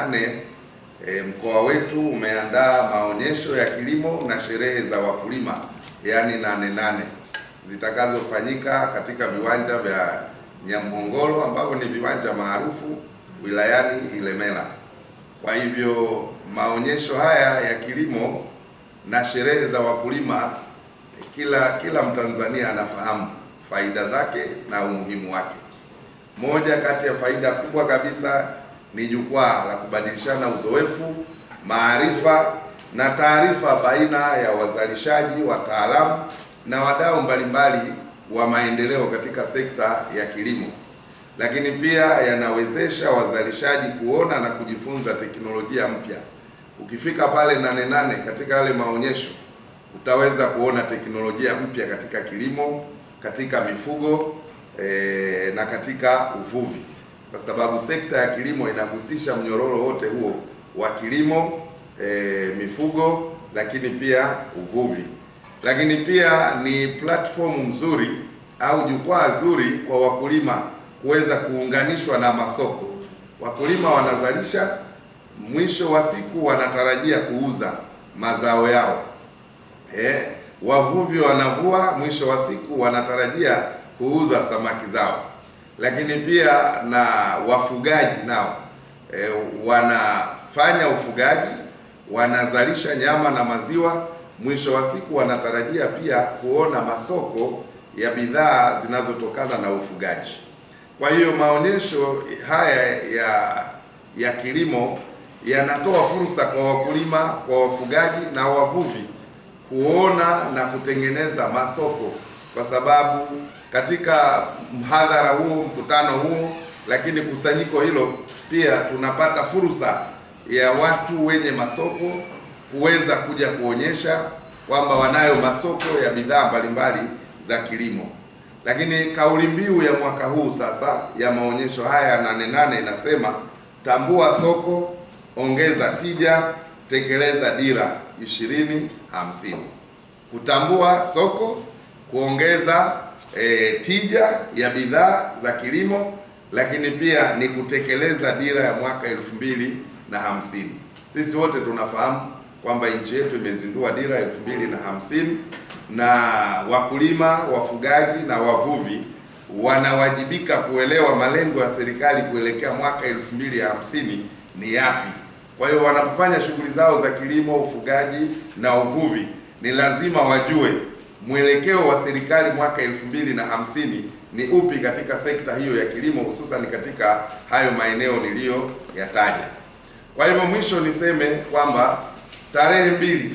nane mkoa wetu umeandaa maonyesho ya kilimo na sherehe za wakulima, yaani nane zitakazofanyika katika viwanja vya Nyamhongolo ambavyo ni viwanja maarufu wilayani Ilemela. Kwa hivyo maonyesho haya ya kilimo na sherehe za wakulima, kila Mtanzania anafahamu faida zake na umuhimu wake. Moja kati ya faida kubwa kabisa ni jukwaa la kubadilishana uzoefu, maarifa na taarifa baina ya wazalishaji, wataalamu na wadau mbalimbali wa maendeleo katika sekta ya kilimo. Lakini pia yanawezesha wazalishaji kuona na kujifunza teknolojia mpya. Ukifika pale Nane katika yale maonyesho, utaweza kuona teknolojia mpya katika kilimo, katika mifugo na katika uvuvi, kwa sababu sekta ya kilimo inahusisha mnyororo wote huo wa kilimo, mifugo, lakini pia uvuvi. Lakini pia ni platform nzuri au jukwaa zuri kwa wakulima kuweza kuunganishwa na masoko. Wakulima wanazalisha, mwisho wa siku wanatarajia kuuza mazao yao. Wavuvi wanavua, mwisho wa siku wanatarajia kuuza samaki zao. Lakini pia na wafugaji nao wanafanya ufugaji, wanazalisha nyama na maziwa, mwisho wa siku wanatarajia pia kuona masoko ya bidhaa zinazotokana na ufugaji. Kwa hiyo maonyesho haya ya kilimo yanatoa fursa kwa wakulima, kwa wafugaji na wavuvi kuona na kutengeneza masoko, kwa sababu katika mhadhara huo, mkutano huo, lakini kusanyiko hilo, pia tunapata fursa ya watu wenye masoko kuweza kuja kuonyesha kwamba wanayo masoko ya bidhaa mbalimbali za kilimo. Lakini kauli mbiu ya mwaka huu sasa ya maonyesho haya Nane inasema tambua soko, ongeza tija, tekeleza dira 2050. Kutambua soko, kuongeza tija ya bidhaa za kilimo, lakini pia ni kutekeleza dira ya mwaka 2050. Sisi wote tunafahamu kwamba nchi yetu imezindua dira 2050 na wakulima, wafugaji na wavuvi wanawajibika kuelewa malengo ya serikali kuelekea mwaka 2050 ni yapi. Kwa hiyo wanapofanya shughuli zao za kilimo, ufugaji na uvuvi, ni lazima wajue mwelekeo wa serikali mwaka 2050 ni upi katika sekta hiyo ya kilimo, hususan katika hayo maeneo niliyoyataja. Kwa hivyo mwisho niseme kwamba tarehe 2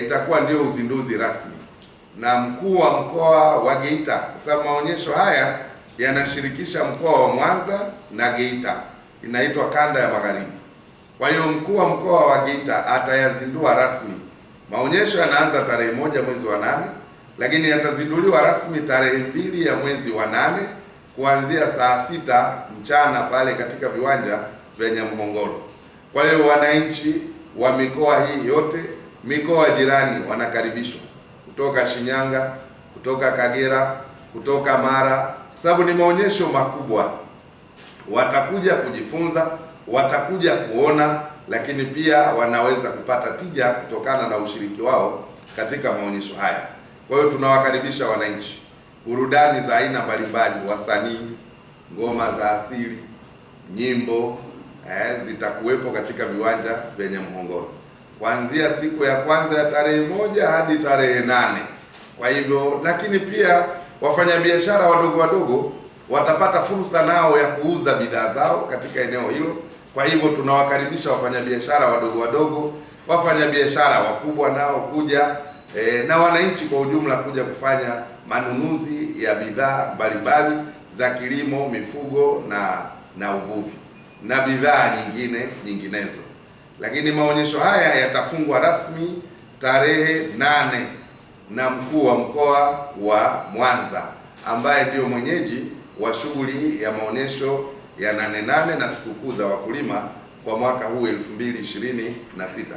itakuwa ndio uzinduzi rasmi na mkuu wa mkoa wa Geita, kwa sababu maonyesho haya yanashirikisha mkoa wa Mwanza na Geita, inaitwa Kanda ya Magharibi. Kwa hiyo mkuu wa mkoa wa Geita atayazindua rasmi. Maonyesho yanaanza tarehe 1 mwezi wa 8, lakini yatazinduliwa rasmi tarehe 2 ya mwezi wa 8 kuanzia saa 6 mchana pale katika viwanja vya Nyamhongolo. Kwa hiyo wananchi wa mikoa hii yote, mikoa jirani wanakaribishwa, kutoka Shinyanga, kutoka Kagera, kutoka Mara, kwa sababu ni maonyesho makubwa. Watakuja kujifunza, watakuja kuona, lakini pia wanaweza kupata tija kutokana na ushiriki wao katika maonyesho haya. Kwa hiyo tunawakaribisha wananchi. Burudani za aina mbalimbali, wasanii, ngoma za asili, nyimbo zitakuwepo katika viwanja vya Nyamhongolo kuanzia siku ya kwanza ya tarehe 1 hadi tarehe 8. Kwa hivyo, lakini pia wafanyabiashara wadogo watapata fursa nao ya kuuza bidhaa zao katika eneo hilo. Kwa hivyo tunawakaribisha wafanyabiashara wadogo, wafanyabiashara wakubwa nao kuja na wananchi kwa ujumla kuja kufanya manunuzi ya bidhaa mbalimbali za kilimo, mifugo na uvuvi na bidhaa nyinginezo. Lakini maonyesho haya yatafungwa rasmi tarehe 8 na mkuu wa mkoa wa Mwanza ambaye ndio mwenyeji wa shughuli ya maonyesho ya Nane na sikukuu za wakulima kwa mwaka huu 2026.